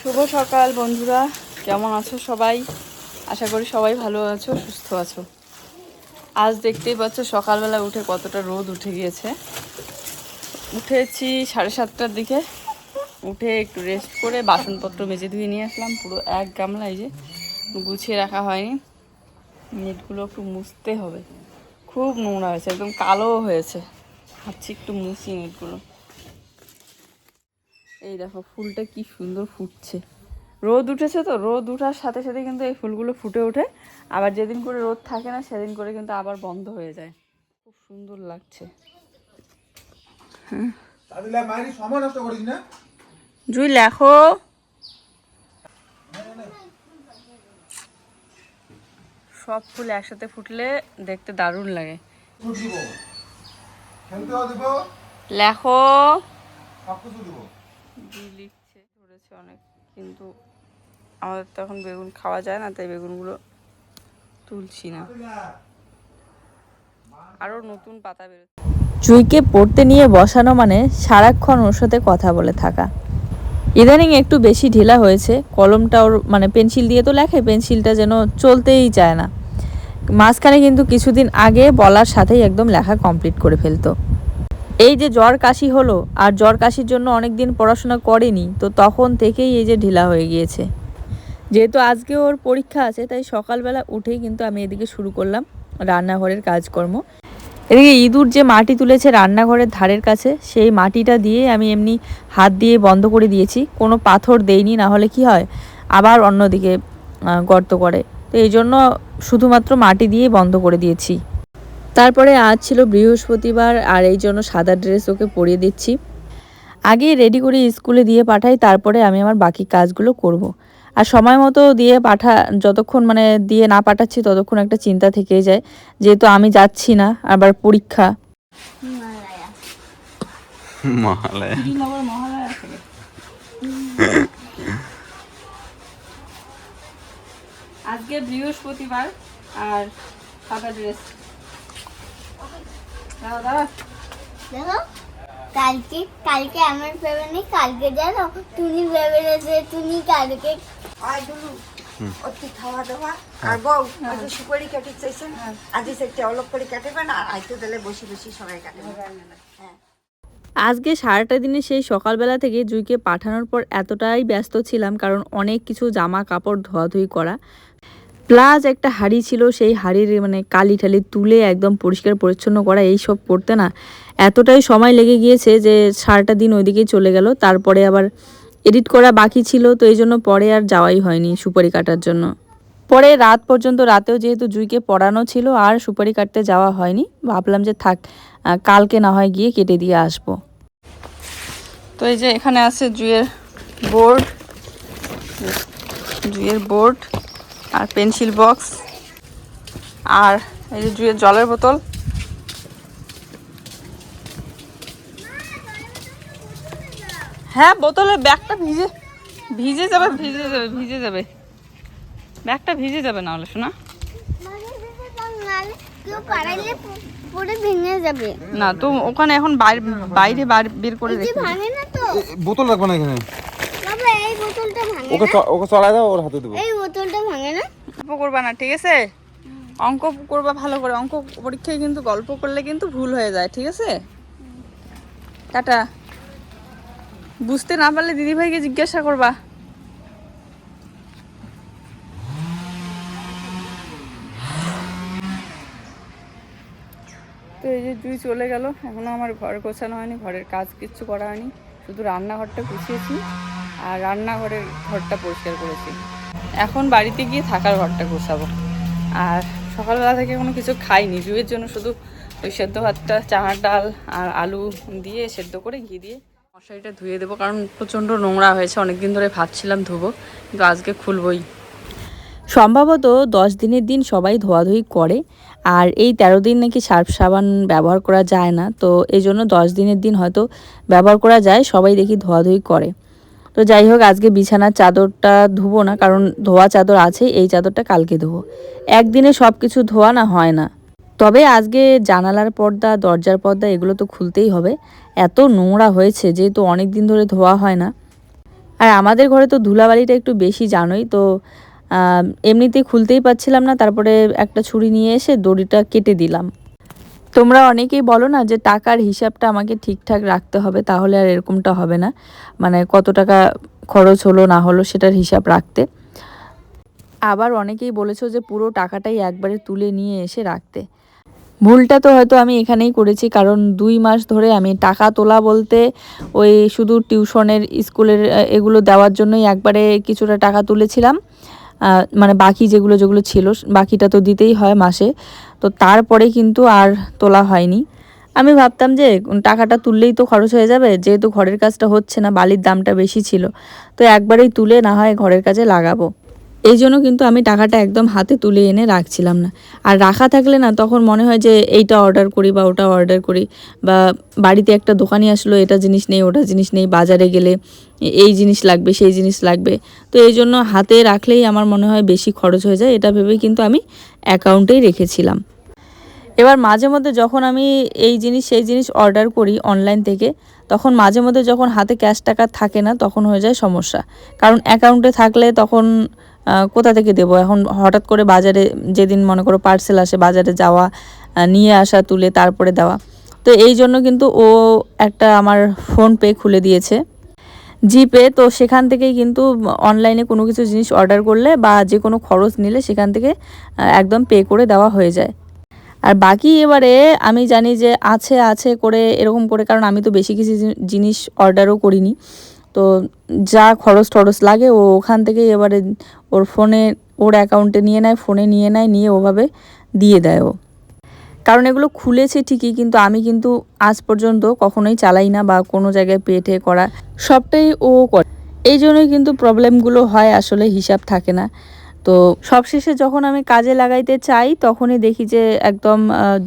শুভ সকাল বন্ধুরা, কেমন আছো সবাই? আশা করি সবাই ভালো আছো, সুস্থ আছো। আজ দেখতেই পাচ্ছ সকালবেলা উঠে কতটা রোদ উঠে গিয়েছে। উঠেছি 7:30টার দিকে, উঠে একটু রেস্ট করে বাসনপত্র মেজে ধুয়ে নিয়ে আসলাম। পুরো এক গামলা, এই যে গুছিয়ে রাখা হয়নি, নেটগুলো একটু মুছতে হবে, খুব নোংরা হয়েছে, একদম কালো হয়েছে। ভাবছি একটু মুছি নেটগুলো। এই দেখো ফুলটা কি সুন্দর ফুটছে। রোদ উঠেছে তো, রোদ উঠার সাথে সাথে কিন্তু এই ফুলগুলো ফুটে ওঠে। আবার যেদিন করে রোদ থাকে না সেদিন করে কিন্তু আবার বন্ধ হয়ে যায়। খুব সুন্দর লাগছে। জুই লেখো। সব ফুল একসাথে ফুটলে দেখতে দারুণ লাগে। লেখো। লিখছে, ধরেছে অনেক, কিন্তু আমাদের তো এখন বেগুন খাওয়া যায় না, তাই বেগুনগুলো তুলছি না। আরো নতুন পাতা বেরোচ্ছে। জুইকে পড়তে নিয়ে বসানো মানে সারাক্ষণ ওর সাথে কথা বলে থাকা। ইদানিং একটু বেশি ঢিলা হয়েছে, কলমটা ওর মানে পেন্সিল দিয়ে তো লেখে, পেন্সিলটা যেন চলতেই চায় না। মাঝখানে কিন্তু কিছুদিন আগে বলার সাথেই একদম লেখা কমপ্লিট করে ফেলতো। এই যে জ্বর কাশি হলো, আর জ্বর কাশির জন্য অনেক দিন পড়াশোনা করেনি, তো তখন থেকেই এই যে ঢিলা হয়ে গিয়েছে। যেহেতু আজকে ওর পরীক্ষা আছে, তাই সকালবেলা উঠেই কিন্তু আমি এদিকে শুরু করলাম রান্নাঘরের কাজকর্ম। এদিকে ইঁদুর যে মাটি তুলেছে রান্নাঘরের ধারের কাছে, সেই মাটিটা দিয়ে আমি এমনি হাত দিয়ে বন্ধ করে দিয়েছি, কোনো পাথর দেইনি, না হলে কি হয় আবার অন্যদিকে গর্ত করে, তো এই জন্য শুধুমাত্র মাটি দিয়ে বন্ধ করে দিয়েছি। তারপরে আজ ছিল বৃহস্পতিবার, আর এই জন্য সাদা ড্রেস ওকে পরিয়ে দিচ্ছি। আগে রেডি করে স্কুলে দিয়ে পাঠাই, তারপরে আমি আমার বাকি কাজগুলো করব। আর সময় মতো দিয়ে যতক্ষণ মানে দিয়ে না পাঠাচ্ছি ততক্ষণ একটা চিন্তা থেকেই যায়, যেহেতু আমি যাচ্ছি না, আবার পরীক্ষা। আজকে বৃহস্পতিবার আর সাদা ড্রেস। দেখো কালকে কালকে আমার ভেবে নেই, কালকে জানো তুমি ভেবে যে তুমি কালকে অতি খাওয়া দাওয়া আর বউ সুপারি কাটি চাইছেন, আজ সেটা অলপ করে কাটবে না, আইতো দিলে বসে বসে সবাই কাটবে। হ্যাঁ, আজকে সারাটা দিনে সেই সকালবেলা থেকে জুইকে পাঠানোর পর এতটাই ব্যস্ত ছিলাম, কারণ অনেক কিছু জামা কাপড় ধোয়াধুয়ি করা, প্লাস একটা হাঁড়ি ছিল, সেই হাঁড়ির মানে কালি ঠালি তুলে একদম পরিষ্কার পরিচ্ছন্ন করা, এই সব করতে না এতটাই সময় লেগে গিয়েছে যে সারাটা দিন ওইদিকেই চলে গেল। তারপরে আবার এডিট করা বাকি ছিল, তো এই জন্য পরে আর যাওয়াই হয়নি সুপারি কাটার জন্য। পরে রাত পর্যন্ত, রাতেও যেহেতু জুইকে পড়ানো ছিল, আর সুপারি কাটতে যাওয়া হয়নি। ভাবলাম যে থাক, কালকে না হয় গিয়ে কেটে দিয়ে আসবো। তো এই যে এখানে আছে জুইয়ের বোর্ড আর পেন্সিল বক্স, আর এই যে জুইয়ের জলের বোতল। হ্যাঁ, বোতলের ব্যাগটা ভিজে যাবে ব্যাগটা ভিজে যাবে, না হলে শোনা কেউ পাড়াইলে পুরো ভেঙে যাবে না। তো ওখানে এখন বাইরে বের করে রেখে ভাঙে না তো। বোতল রাখবো না এখানে, বাবা এই বোতলটা ভাঙে ওকে না, ওকে চড়াই দাও, ওর হাতে দেবো। এই বোতলটা ভাঙে না। গল্প করবা না, ঠিক আছে? অঙ্ক করবা ভালো করে। অঙ্ক পরীক্ষায় কিন্তু গল্প করলে কিন্তু ভুল হয়ে যায়, ঠিক আছে? টাটা। বুঝতে না পারলে দিদিভাইকে জিজ্ঞাসা করবা। তো এই যে জুই চলে গেল, এখনো আমার ঘর গোছানো হয়নি, ঘরের কাজ কিচ্ছু করা হয়নি, শুধু রান্নাঘরটা গুছিয়েছি আর রান্নাঘরের ঘরটা পরিষ্কার করেছি। এখন বাড়িতে গিয়ে থাকার ঘরটা গোছাবো। আর সকালবেলা থেকে কোনো কিছু খাইনি, জুইয়ের জন্য শুধু ওই সেদ্ধ ভাতটা, চানার ডাল আর আলু দিয়ে সেদ্ধ করে ঘি দিয়ে মশারিটা ধুয়ে দেবো, কারণ প্রচণ্ড নোংরা হয়েছে। অনেকদিন ধরে ভাবছিলাম ধুবো, কিন্তু আজকে খুলবই। সম্ভবত 10 দিনের দিন সবাই ধোয়াধুয়ি করে, আর এই 13 দিন নাকি সার্ফ সাবান ব্যবহার করা যায় না, তো এই জন্য 10 দিনের দিন হয়তো ব্যবহার করা যায়, সবাই দেখি ধোয়াধুয়ি করে। তো যাই হোক, আজকে বিছানার চাদরটা ধুবো না, কারণ ধোয়া চাদর আছে, এই চাদরটা কালকে ধোবো। একদিনে সব কিছু ধোয়া না হয় না। তবে আজকে জানালার পর্দা, দরজার পর্দা এগুলো তো খুলতেই হবে, এত নোংরা হয়েছে, যেহেতু অনেক দিন ধরে ধোয়া হয় না। আর আমাদের ঘরে তো ধুলাবালিটা একটু বেশি জানোই তো, এমনিতেই খুলতেই পারছিলাম না, তারপরে একটা ছুরি নিয়ে এসে দড়িটা কেটে দিলাম। তোমরা অনেকেই বলো না যে টাকার হিসাবটা আমাকে ঠিকঠাক রাখতে হবে, তাহলে আর এরকমটা হবে না, মানে কত টাকা খরচ হলো না হলো সেটার হিসাব রাখতে। আবার অনেকেই বলেছো যে পুরো টাকাটাই একবারে তুলে নিয়ে এসে রাখতে। ভুলটা তো হয়তো আমি এখানেই করেছি, কারণ 2 মাস ধরে আমি টাকা তোলা বলতে ওই শুধু টিউশনের, স্কুলের এগুলো দেওয়ার জন্যই একবারে কিছুটা টাকা তুলেছিলাম। মানে বাকি যেগুলো যেগুলো ছিল বাকিটা তো দিতেই হয় মাসে, তো তারপরে কিন্তু আর তোলা হয়নি। আমি ভাবতাম যে টাকাটা তুললেই তো খরচ হয়ে যাবে, যেহেতু ঘরের কাজটা হচ্ছে না, বালির দামটা বেশি ছিল, তো একবারেই তুলে না হয় ঘরের কাজে লাগাবো। এই জন্য কিন্তু আমি টাকাটা একদম হাতে তুলে এনে রাখছিলাম না। আর রাখা থাকলে না তখন মনে হয় যে এইটা অর্ডার করি বা ওটা অর্ডার করি, বা বাড়িতে একটা দোকানি আসলো, এটা জিনিস নেই ওটা জিনিস নেই, বাজারে গেলে এই জিনিস লাগবে সেই জিনিস লাগবে, তো এই জন্য হাতে রাখলেই আমার মনে হয় বেশি খরচ হয়ে যায়, এটা ভেবে কিন্তু আমি অ্যাকাউন্টেই রেখেছিলাম। এবার মাঝে মধ্যে যখন আমি এই জিনিস সেই জিনিস অর্ডার করি অনলাইন থেকে, তখন মাঝে মধ্যে যখন হাতে ক্যাশ টাকা থাকে না তখন হয়ে যায় সমস্যা, কারণ অ্যাকাউন্টে থাকলে তখন কোথা থেকে দেবো। এখন হঠাৎ করে বাজারে যেদিন মনে করো পার্সেল আসে, বাজারে যাওয়া, নিয়ে আসা, তুলে তারপরে দেওয়া, তো এই জন্য কিন্তু ও একটা আমার ফোনপে খুলে দিয়েছে, জিপে, তো সেখান থেকেই কিন্তু অনলাইনে কোনো কিছু জিনিস অর্ডার করলে বা যে কোনো খরচ নিলে সেখান থেকে একদম পে করে দেওয়া হয়ে যায়। আর বাকি এবারে আমি জানি যে আছে আছে করে এরকম করে, কারণ আমি তো বেশি কিছু জিনিস অর্ডারও করিনি, তো যা খরচ টরচ লাগে ও ওখান থেকেই এবারে ওর ফোনে, ওর অ্যাকাউন্টে নিয়ে নেয়, ফোনে নিয়ে নেয়, নিয়ে ওভাবে দিয়ে দেয় ও। কারণ এগুলো খুলেছে ঠিকই, কিন্তু আমি কিন্তু আজ পর্যন্ত কখনোই চালাই না বা কোনো জায়গায় পেটে করা, সবটাই ও করে। এই জন্যই কিন্তু প্রবলেমগুলো হয়, আসলে হিসাব থাকে না। তো সবশেষে যখন আমি কাজে লাগাইতে চাই তখনই দেখি যে একদম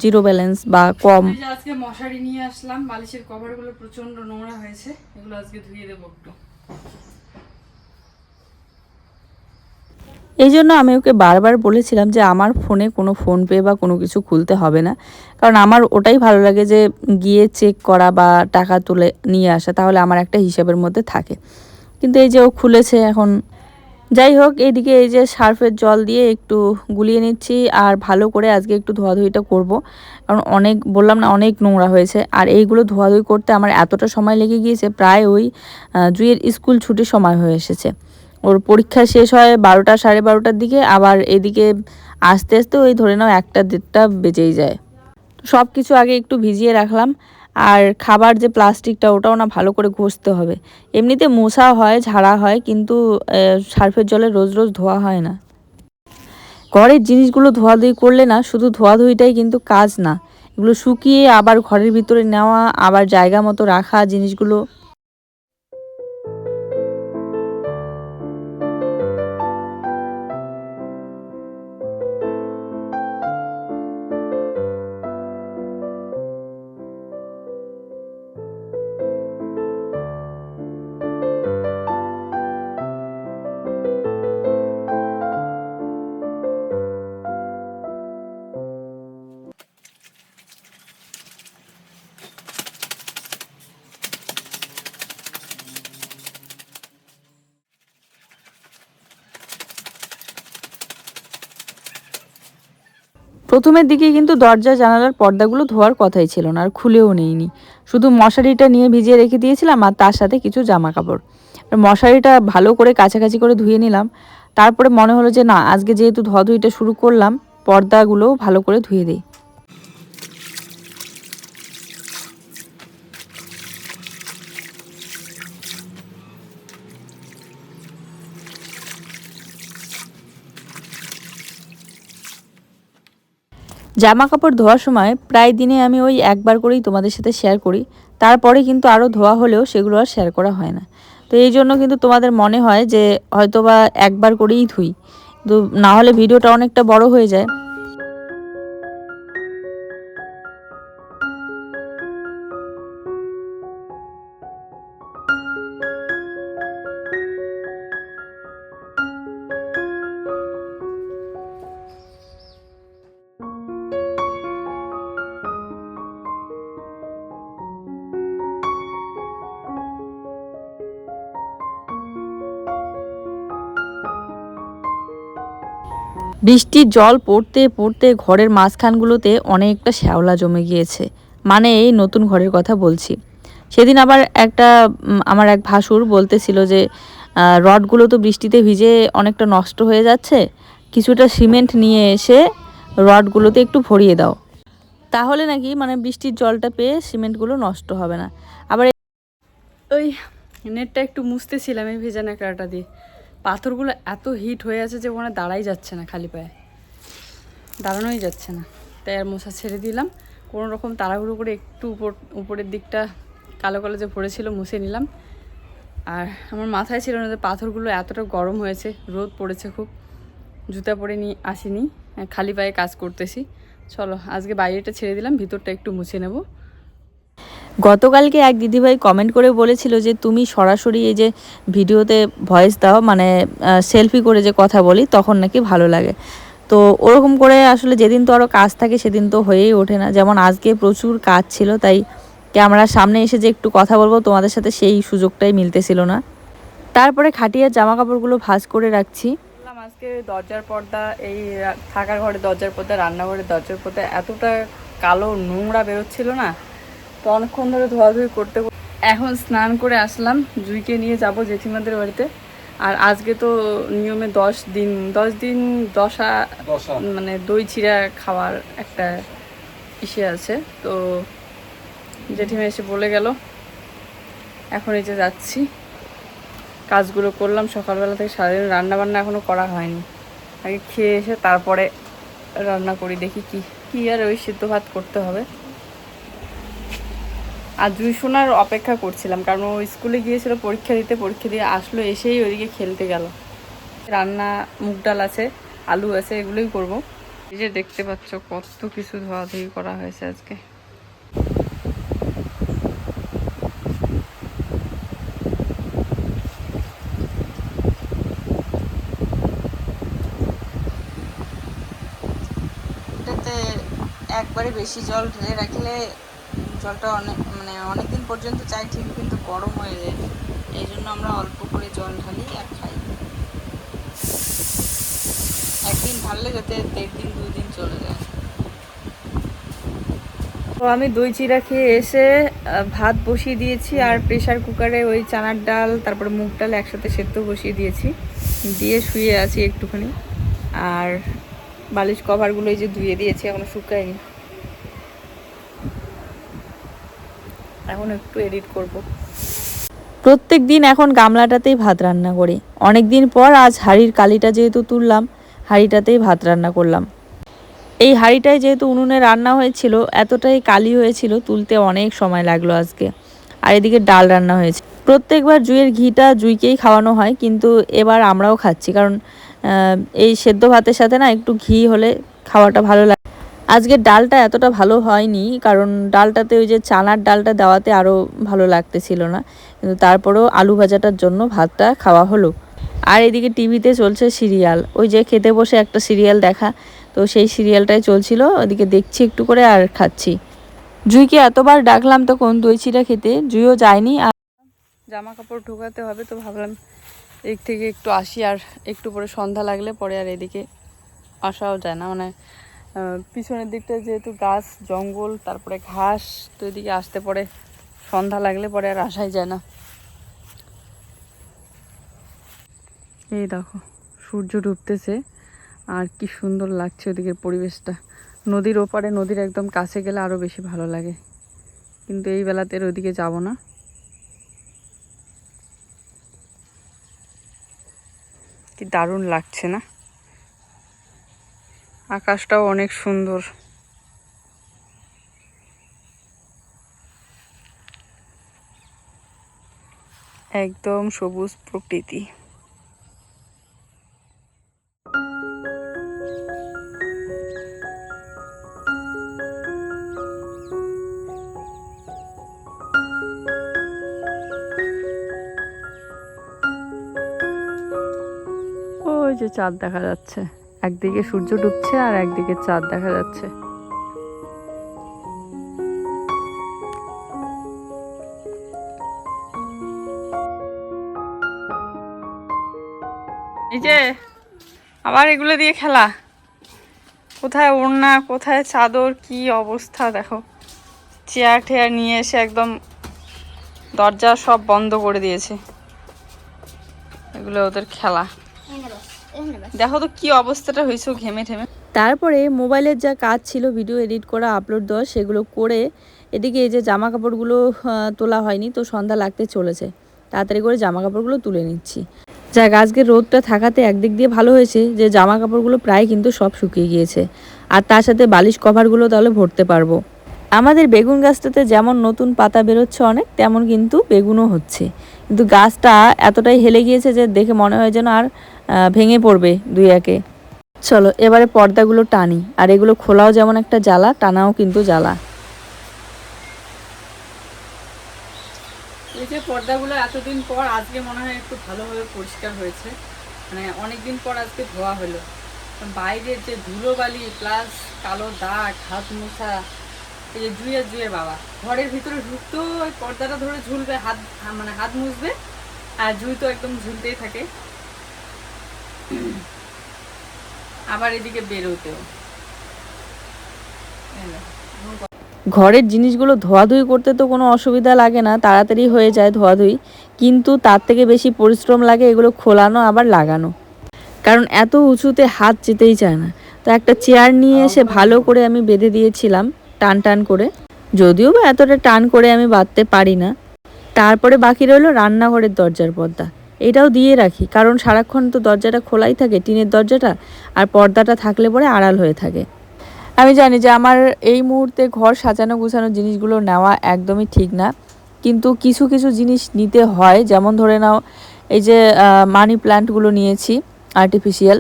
জিরো ব্যালেন্স বা কম। এই যে আজকে মশারি নিয়ে আসলাম, বালিশের কভারগুলো প্রচন্ড নোংরা হয়েছে, এগুলো আজকে ধুয়ে দেবো একটু। এই জন্য আমি ওকে বারবার বলেছিলাম যে আমার ফোনে কোনো ফোনপে বা কোনো কিছু খুলতে হবে না, কারণ আমার ওটাই ভালো লাগে যে গিয়ে চেক করা বা টাকা তুলে নিয়ে আসা, তাহলে আমার একটা হিসাবের মধ্যে থাকে। কিন্তু এই যে ও খুলেছে এখন। যাই হোক, এইদিকে এই যে সার্ফের জল দিয়ে একটু গুলিয়ে নিচ্ছি, আর ভালো করে আজকে একটু ধোয়াধুয়িটা করব, কারণ অনেক, বললাম না, অনেক নোংরা হয়েছে। আর এইগুলো ধোয়াধুয়ি করতে আমার এতটা সময় লেগে গিয়েছে, প্রায় ওই জুইয়ের স্কুল ছুটির সময় হয়ে এসেছে। ওর পরীক্ষা শেষ হয় 12টা, 12:30টার দিকে, আবার এদিকে আস্তে আস্তে ওই ধরে নাও 1টা 1:30টা বেজেই যায়। সব কিছু আগে একটু ভিজিয়ে রাখলাম। আর খাবার যে প্লাস্টিকটা, ওটাও না ভালো করে ঘষতে হবে। এমনিতে মোছা হয়, ঝাড়া হয়, কিন্তু সার্ফের জলে রোজ রোজ ধোয়া হয় না। ঘরের জিনিসগুলো ধোয়াধুয়ি করলে না, শুধু ধোয়াধুয়িটাই কিন্তু কাজ না, এগুলো শুকিয়ে আবার ঘরের ভিতরে নেওয়া, আবার জায়গা মতো রাখা জিনিসগুলো। প্রথমের দিকে কিন্তু দরজা জানালার পর্দাগুলো ধোয়ার কথাই ছিল না, আর খুলেও নেইনি, শুধু মশারিটা নিয়ে ভিজিয়ে রেখে দিয়েছিলাম আর তার সাথে কিছু জামা কাপড়। মশারিটা ভালো করে কাছাকাছি করে ধুয়ে নিলাম, তারপরে মনে হলো যে না, আজকে যেহেতু ধোয়াধুয়িটা শুরু করলাম, পর্দাগুলোও ভালো করে ধুয়ে দিই। জামা কাপড় ধোয়ার সময় প্রায় দিনে আমি ওই একবার করেই তোমাদের সাথে শেয়ার করি, তারপরে কিন্তু আরও ধোয়া হলেও সেগুলো আর শেয়ার করা হয় না। তো এই জন্য কিন্তু তোমাদের মনে হয় যে হয়তো বা একবার করেই ধুই, কিন্তু না হলে ভিডিওটা অনেকটা বড় হয়ে যায়। বৃষ্টির জল পড়তে পড়তে ঘরের মাঝখানগুলোতে অনেকটা শ্যাওলা জমে গিয়েছে, মানে এই নতুন ঘরের কথা বলছি। সেদিন আবার আমার এক ভাসুর বলতেছিল যে রডগুলো তো বৃষ্টিতে ভিজে অনেকটা নষ্ট হয়ে যাচ্ছে, কিছুটা সিমেন্ট নিয়ে এসে রডগুলোতে একটু ভরিয়ে দাও, তাহলে নাকি মানে বৃষ্টির জলটা পেয়ে সিমেন্টগুলো নষ্ট হবে না। আবার ওই নেটটা একটু মুছতেছিলাম এই ভেজা ন্যাকড়াটা দিয়ে, পাথরগুলো এত হিট হয়ে আছে যে ওখানে দাঁড়াই যাচ্ছে না, খালি পায়ে দাঁড়ানোই যাচ্ছে না, তাই আর মোছা ছেড়ে দিলাম। কোনো রকম তাড়াহুড়ো করে একটু উপরের দিকটা কালো কালো যে পড়েছিল মুছে নিলাম। আর আমার মাথায় ছিল না যে পাথরগুলো এতটা গরম হয়েছে, রোদ পড়েছে খুব, জুতা পরে নিয়ে আসিনি, খালি পায়ে কাজ করতেছি। চলো আজকে বাইরেটা ছেড়ে দিলাম, ভিতরটা একটু মুছে নেব। গতকালকে এক দিদিভাই কমেন্ট করে বলেছিল যে তুমি সরাসরি এই যে ভিডিওতে ভয়েস দাও, মানে সেলফি করে যে কথা বলি তখন নাকি ভালো লাগে। তো ওরকম করে আসলে যেদিন তো আরও কাজ থাকে সেদিন তো হয়েই ওঠে না, যেমন আজকে প্রচুর কাজ ছিল, তাই ক্যামেরার সামনে এসে যে একটু কথা বলবো তোমাদের সাথে সেই সুযোগটাই মিলতেছিল না। তারপরে খাটিয়ার জামা কাপড়গুলো ভাঁজ করে রাখছি। আজকে দরজার পর্দা, এই থাকার ঘরে দরজার পর্দা, রান্নাঘরের দরজার পর্দা এতটা কালো নোংরা বেরোচ্ছিল না, তো অনেকক্ষণ ধরে ধোয়াধুয়ি করতে এখন স্নান করে আসলাম, জুইকে নিয়ে যাব জেঠিমাদের বাড়িতে। আর আজকে তো নিয়মে 10 দিন দশা, মানে দই চিড়া খাওয়ার একটা ইসে আছে, তো জেঠিমা এসে বলে গেল। এখন এই যে যাচ্ছি, কাজগুলো করলাম সকালবেলা থেকে সারাদিন, রান্নাবান্না এখনও করা হয়নি, আগে খেয়ে এসে তারপরে রান্না করি, দেখি কি আর ওই সিদ্ধ ভাত করতে হবে। আর জুই শোনার অপেক্ষা করছিলাম, কারণ ও স্কুলে গিয়েছিল পরীক্ষা দিতে, পরীক্ষা দিয়ে আসলো, এসেই ওইদিকে খেলতে গেল। রান্না মুগ ডাল আছে, আলু আছে, এগুলোই করব। এই যে দেখতে পাচ্ছ কত কিছু ধোয়াধুয়ি করা হয়েছে আজকে। এটাতে একবারে বেশি জল ঢেলে রাখলে জলটা অনেকদিন পর্যন্ত চাই ঠিক, কিন্তু গরম হয়ে যায়, এই জন্য আমরা অল্প করে জল ঢালি আর খাই। একদিন ঢাললে যাতে 1.5 দিন 2 দিন চলে যায়। তো আমি দই চিড়া খেয়ে এসে ভাত বসিয়ে দিয়েছি, আর প্রেসার কুকারে ওই চানার ডাল তারপরে মুগ ডাল একসাথে সেদ্ধ বসিয়ে দিয়েছি, দিয়ে শুয়ে আছি একটুখানি। আর বালিশ কভারগুলো এই যে ধুয়ে দিয়েছি, এখনো শুকায়নি, এখন একটু এডিট করব। প্রত্যেক দিন এখন গামলাটাতেই ভাত রান্না করি, অনেক দিন পর আজ হাঁড়ির কালিটা যেহেতু তুললাম, হাঁড়িটাতেই ভাত রান্না করলাম। এই হাঁড়িটায় যেহেতু উনুনে রান্না হয়েছিল, এতটাই কালি হয়েছিল, তুলতে অনেক সময় লাগলো আজকে। আর এদিকে ডাল রান্না হয়েছে। প্রত্যেকবার জুইয়ের ঘিটা জুইকেই খাওয়ানো হয়, কিন্তু এবার আমরাও খাচ্ছি, কারণ এই সেদ্ধ ভাতের সাথে না একটু ঘি হলে খাওয়াটা ভালো লাগে। আজকে ডালটা এতটা ভালো হয়নি, কারণ ডালটাতে ওই যে চানার ডালটা দেওয়াতে আরও ভালো লাগতেছিল না, কিন্তু তারপরেও আলু ভাজাটার জন্য ভাতটা খাওয়া হলো। আর এদিকে টিভিতে চলছে সিরিয়াল, ওই যে খেতে বসে একটা সিরিয়াল দেখা, তো সেই সিরিয়ালটাই চলছিল, ওদিকে দেখছি একটু করে আর খাচ্ছি। জুইকে এতবার ডাকলাম তখন দই চিড়া খেতে, জুইও যায়নি। আর জামা কাপড় ঢোকাতে হবে, তো ভাবলাম এদিক থেকে একটু আসি, আর একটু পরে সন্ধ্যা লাগলে পরে আর এদিকে আসাও যায় না, মানে পিছনের দিকটা যেহেতু গাছ জঙ্গল তারপরে ঘাস, তো এদিকে আসতে পরে সন্ধ্যা লাগলে পরে আর আসাই যায় না। এই দেখো সূর্য ডুবতেছে, আর কি সুন্দর লাগছে ওদিকের পরিবেশটা, নদীর ওপারে, নদীর একদম কাছে গেলে আরও বেশি ভালো লাগে, কিন্তু এই বেলাতে ওইদিকে যাব না। কি দারুণ লাগছে না, আকাশটাও অনেক সুন্দর। একদম সবুজ প্রকৃতি। ওই যে চাঁদ দেখা যাচ্ছে, একদিকে সূর্য ডুবছে আর একদিকে চাঁদ দেখা যাচ্ছে। এই যে আবার এগুলো দিয়ে খেলা। কোথায় ওড়না, কোথায় চাদর, কি অবস্থা দেখো। চেয়ার টেয়ার নিয়ে এসে একদম দরজা সব বন্ধ করে দিয়েছে। এগুলো ওদের খেলা। এনে বস, এনে বস। দেখো তো কি অবস্থাটা হয়েছে ঘেমে ঠেমে। তারপরে মোবাইলের যা কাজ ছিল ভিডিও এডিট করা আপলোড দেওয়া সেগুলো করে এদিকে এই যে জামা কাপড়গুলো তোলা হয়নি, তো সন্ধ্যা লাগতে চলেছে, তাড়াতাড়ি করে জামা কাপড়গুলো তুলে নিচ্ছি। যাক আজকে রোদটা থাকাতে একদিক দিয়ে ভালো হয়েছে যে জামা কাপড়গুলো প্রায় কিন্তু সব শুকিয়ে গিয়েছে, আর তার সাথে বালিশ কভারগুলো তাহলে ভরতে পারবো। আমাদের বেগুন গাছটাতে যেমন নতুন পাতা বেরোচ্ছে অনেক, তেমন কিন্তু বেগুনও হচ্ছে, কিন্তু গাছটা এতটাই হেলে গিয়েছে যে দেখে মনে হয় যেন আর ভেঙে পড়বে দুই একে। চলো এবারে পর্দাগুলো টানি, আর এগুলো খোলাও যেমন একটা জ্বালা, টানাও কিন্তু জ্বালা। এই যে পর্দাগুলো এতদিন পর আজকে মনে হয় একটু ভালোভাবে পরিষ্কার হয়েছে, মানে অনেকদিন পর আজকে ধোয়া হলো। বাইরের যে ধুলোবালি প্লাস কালো দাগ, হাত মোছা, এই যে জুয়ে বাবা ঘরের ভিতরে ঢুকতেও ওই পর্দাটা ধরে ঝুলবে, মানে হাত মুছবে, আর জুই তো একদম ঝুলতেই থাকে। আবার এদিকে বেরোতেও ঘরের জিনিসগুলো ধোয়াধুয়ি করতে তো কোনো অসুবিধা লাগে না, তাড়াতাড়ি হয়ে যায় ধোয়াধুয়ি, কিন্তু তার থেকে বেশি পরিশ্রম লাগে এগুলো খোলানো আবার লাগানো, কারণ এত উঁচুতে হাত যেতেই চায় না। তো একটা চেয়ার নিয়ে এসে ভালো করে আমি বেঁধে দিয়েছিলাম টান টান করে, যদিও বা এতটা টান করে আমি বাঁধতে পারি না। তারপরে বাকি রইলো রান্নাঘরের দরজার পর্দা, এটাও দিয়ে রাখি, কারণ সারাক্ষণ তো দরজাটা খোলাই থাকে, টিনের দরজাটা, আর পর্দাটা থাকলে পরে আড়াল হয়ে থাকে। আমি জানি যে আমার এই মুহূর্তে ঘর সাজানো গুছানো জিনিসগুলো নেওয়া একদমই ঠিক না, কিন্তু কিছু কিছু জিনিস নিতে হয়। যেমন ধরে নাও এই যে মানি প্ল্যান্টগুলো নিয়েছি আর্টিফিশিয়াল,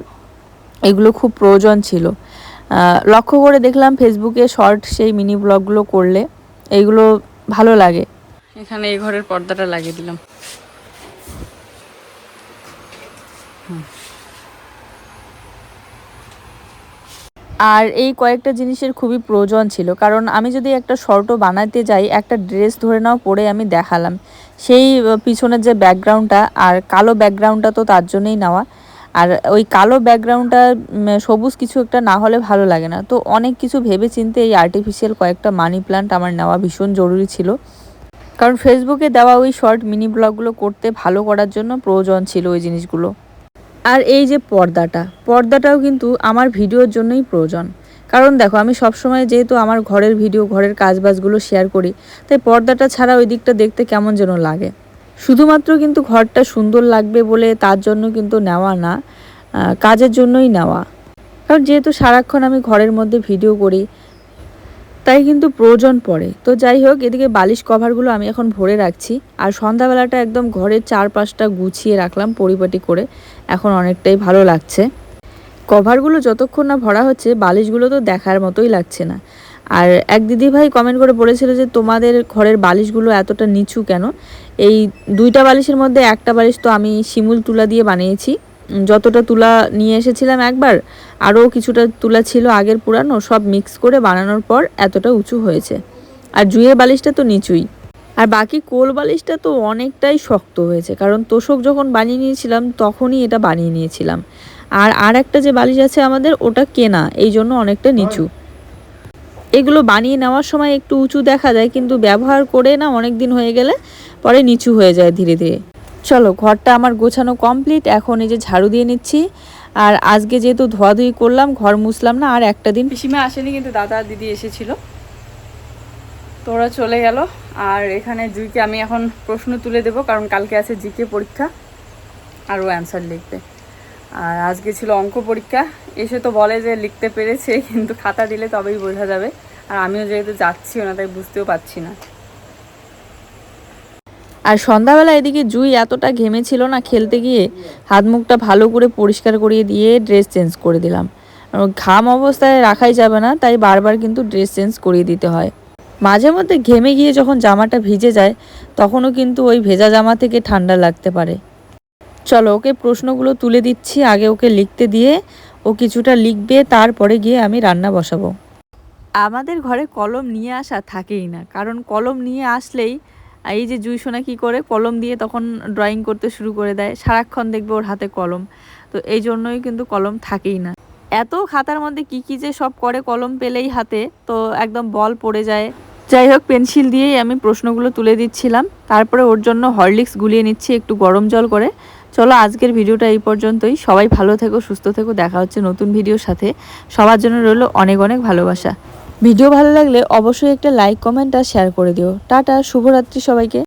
এগুলো খুব প্রয়োজন ছিল। লক্ষ্য করে দেখলাম ফেসবুকে শর্ট সেই মিনি ব্লগগুলো করলে এইগুলো ভালো লাগে। এখানে এই ঘরের পর্দাটা লাগিয়ে দিলাম। আর এই কয়েকটা জিনিসের খুবই প্রয়োজন ছিল, কারণ আমি যদি একটা শর্টও বানাতে যাই, একটা ড্রেস ধরে নাও পরে আমি দেখালাম, সেই পিছনের যে ব্যাকগ্রাউন্ডটা আর কালো ব্যাকগ্রাউন্ডটা তো তার জন্যই নেওয়া, আর ওই কালো ব্যাকগ্রাউন্ডটা সবুজ কিছু একটা না হলে ভালো লাগে না। তো অনেক কিছু ভেবে চিন্তে এই আর্টিফিশিয়াল কয়েকটা মানি প্ল্যান্ট আমার নেওয়া ভীষণ জরুরি ছিল, কারণ ফেসবুকে দেওয়া ওই শর্ট মিনি ব্লগগুলো করতে ভালো করার জন্য প্রয়োজন ছিল ওই জিনিসগুলো। আর এই যে পর্দাটাও কিন্তু আমার ভিডিওর জন্যই প্রয়োজন, কারণ দেখো আমি সবসময় যেহেতু আমার ঘরের ভিডিও ঘরের কাজবাজগুলো শেয়ার করি, তাই পর্দাটা ছাড়া ওই দিকটা দেখতে কেমন যেন লাগে। শুধুমাত্র কিন্তু ঘরটা সুন্দর লাগবে বলে তার জন্য কিন্তু নেওয়া না, কাজের জন্যই নেওয়া, কারণ যেহেতু সারাক্ষণ আমি ঘরের মধ্যে ভিডিও করি তাই কিন্তু প্রয়োজন পড়ে। তো যাই হোক, এদিকে বালিশ কভারগুলো আমি এখন ভরে রাখছি, আর সন্ধ্যাবেলাটা একদম ঘরের চারপাশটা গুছিয়ে রাখলাম পরিপাটি করে, এখন অনেকটাই ভালো লাগছে। কভারগুলো যতক্ষণ না ভরা হচ্ছে বালিশগুলো তো দেখার মতোই লাগছে না। আর এক দিদিভাই কমেন্ট করে বলেছিল যে তোমাদের ঘরের বালিশগুলো এতটা নিচু কেন। এই দুইটা বালিশের মধ্যে একটা বালিশ তো আমি শিমুল তুলা দিয়ে বানিয়েছি, যতটা তুলা নিয়ে এসেছিলাম একবার, আরও কিছুটা তুলা ছিল আগের পুরানো, সব মিক্স করে বানানোর পর এতটা উঁচু হয়েছে। আর জুয়ের বালিশটা তো নিচুই, আর বাকি কোল বালিশটা তো অনেকটাই শক্ত হয়েছে, কারণ তোষক যখন বানিয়ে নিয়েছিলাম তখনই এটা বানিয়ে নিয়েছিলাম। আর একটা যে বালিশ আছে আমাদের, ওটা কেনা, এই জন্য অনেকটা নিচু। এগুলো বানিয়ে নেওয়ার সময় একটু উঁচু দেখা যায়, কিন্তু ব্যবহার করে না অনেক দিন হয়ে গেলে পরে নিচু হয়ে যায় ধীরে ধীরে। চলো ঘরটা আমার গোছানো কমপ্লিট, এখন এই যে ঝাড়ু দিয়ে নিচ্ছি। আর আজকে যেহেতু ধোয়াধুয়ি করলাম, ঘর মুছলাম না, আর একটা দিন পিসিমা আসেনি, কিন্তু দাদা দিদি এসেছিল, তো ওরা চলে গেল। আর এখানে জুইকে আমি এখন প্রশ্ন তুলে দেবো, কারণ কালকে আছে জিকে পরীক্ষা আর ও অ্যান্সার লিখবে। আর আজকে ছিল অঙ্ক পরীক্ষা, এসে তো বলে যে লিখতে পেরেছে, কিন্তু খাতা দিলে তবেই বোঝা যাবে। আর আমিও যেহেতু যাচ্ছিও না তাই বুঝতেও পারছি না। আর সন্ধ্যাবেলা এদিকে জুই এতটা ঘেমেছিল না খেলতে গিয়ে, হাত মুখটা ভালো করে পরিষ্কার করিয়ে দিয়ে ড্রেস চেঞ্জ করে দিলাম। ঘাম অবস্থায় রাখাই যাবে না, তাই বারবার কিন্তু ড্রেস চেঞ্জ করিয়ে দিতে হয়। মাঝে মধ্যে ঘেমে গিয়ে যখন জামাটা ভিজে যায়, তখনও কিন্তু ওই ভেজা জামা থেকে ঠান্ডা লাগতে পারে। চলো ওকে প্রশ্নগুলো তুলে দিচ্ছি, আগে ওকে লিখতে দিয়ে ও কিছুটা লিখবে, তারপরে গিয়ে আমি রান্না বসাবো। আমাদের ঘরে কলম নিয়ে আসা থাকেই না, কারণ কলম নিয়ে আসলেই এই যে জুই সোনা কী করে কলম দিয়ে তখন ড্রয়িং করতে শুরু করে দেয়, সারাক্ষণ দেখবে ওর হাতে কলম, তো এই জন্যই কিন্তু কলম থাকেই না। এত খাতার মধ্যে কি কি যে সব করে কলম পেলেই হাতে, তো একদম বল পড়ে যায়। যাই হোক, পেন্সিল দিয়েই আমি প্রশ্নগুলো তুলে দিচ্ছিলাম। তারপরে ওর জন্য হরলিক্স গুলিয়ে নিচ্ছি একটু গরম জল করে। চলো আজকের ভিডিওটা এই পর্যন্তই। সবাই ভালো থেকো, সুস্থ থেকো। দেখা হচ্ছে নতুন ভিডিওর সাথে। সবার জন্য রইলো অনেক অনেক ভালোবাসা। ভিডিও ভালো লাগলে অবশ্যই একটা লাইক, কমেন্ট আর শেয়ার করে দিও। টাটা, শুভরাত্রি সবাইকে।